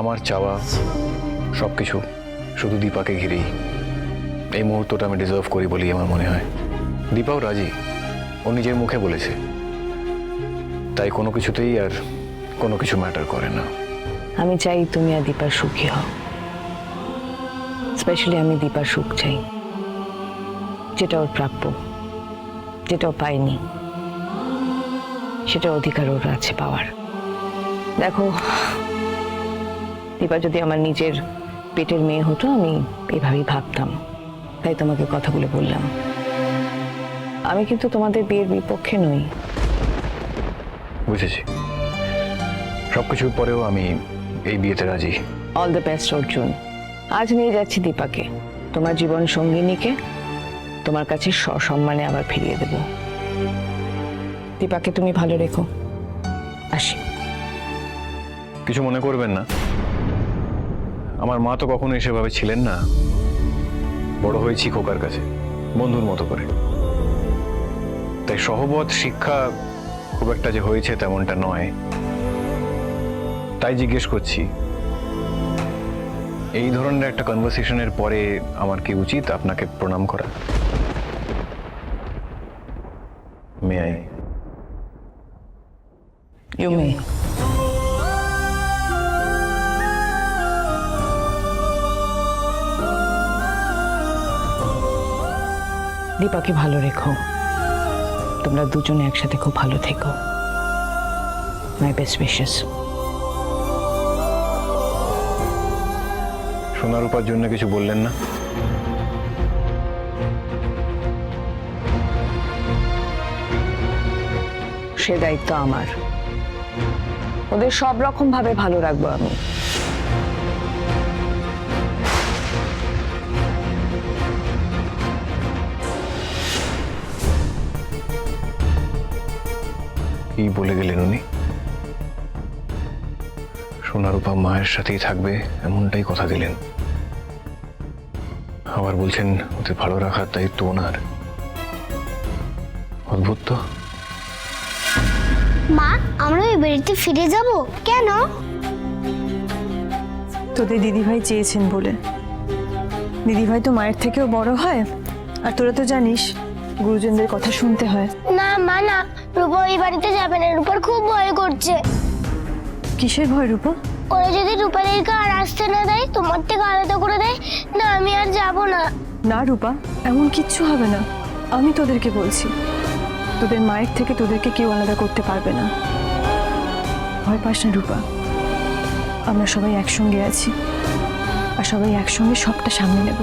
আমার চাওয়া সবকিছু শুধু দীপাকে ঘিরেই। এই মুহূর্তটা আমি ডিজার্ভ করি বলেই আমার মনে হয়। দীপাও রাজি, ও নিজের মুখে বলেছে। তাই কোনো কিছুতেই আর কোনো কিছু ম্যাটার করে না। আমি চাই তুমি আর দীপার সুখী হও। স্পেশালি আমি দীপার সুখ চাই, যেটা ওর প্রাপ্য, যেটা ও পায়নি, সেটা অধিকার ওর আছে পাওয়ার। দেখো, দীপা যদি আমার নিজের পেটের মেয়ে হতো আমি এভাবেই ভাবতাম, তাই তোমাকে কথাগুলো বললাম। আমি কিন্তু তোমাদের বিয়ের বিপক্ষে নই। বুঝেছি, সবকিছুর পরেও আমি এই বিয়েতে রাজি। All the best Arjun. আজ নিয়ে যাচ্ছি দীপাকে, তোমার জীবন সঙ্গিনীকে তোমার কাছে সসম্মানে আবার ফিরিয়ে দেব। দীপাকে তুমি ভালো রেখো। আসি। কিছু মনে করবেন না, আমার মা তো কখনো সেভাবে ছিলেন না। বড় হয়েছি খোকার কাছে, বন্ধুর মতো করে। তাই সহবত শিক্ষা খুব একটা যে হয়েছে তেমনটা নয়। তাই জিজ্ঞেস করছি, এই ধরনের একটা কনভারসেশনের পরে আমার কি উচিত আপনাকে প্রণাম করা? May I? You may. দীপাকে ভালো রেখো। তোমরা দুজনে একসাথে খুব ভালো থেকো। My best wishes. সোনার রূপার জন্য কিছু বললেন না? সে দায়িত্ব আমার। ওদের সব রকম ভাবে ভালো রাখবো আমি। কি বলে গেলেন উনি? সোনারূপা মায়ের সাথেই থাকবে এমনটাই কথা দিলেন, আবার বলছেন ওদের ভালো রাখার দায়িত্ব ওনার। অদ্ভুত তো। মা, আমরা ওই বাড়িতে ফিরে যাব কেন? তোদের দিদিভাই চেয়েছেন বলে। দিদিভাই তো মায়ের থেকেও বড় হয়, আর তোরা তো জানিস গুরুজনদের কথা শুনতে হয়। না মা, না, রূপা ওই বাড়িতে যাবে না। রূপার খুব ভয় করছে। কিসের ভয় রূপা? ওরা যদি রূপাদেরকে আর আসতে না দেয়, তোমার থেকে আলাদা করে দেয়, না আমি আর যাব না। না রূপা, এমন কিচ্ছু হবে না। আমি তোদেরকে বলছি, তোদের মায়ের থেকে তোদেরকে কেউ আলাদা করতে পারবে না। ভয় পাস না রূপা, আমরা সবাই একসঙ্গে আছি, আর সবাই একসঙ্গে সবটা সামনে নেব।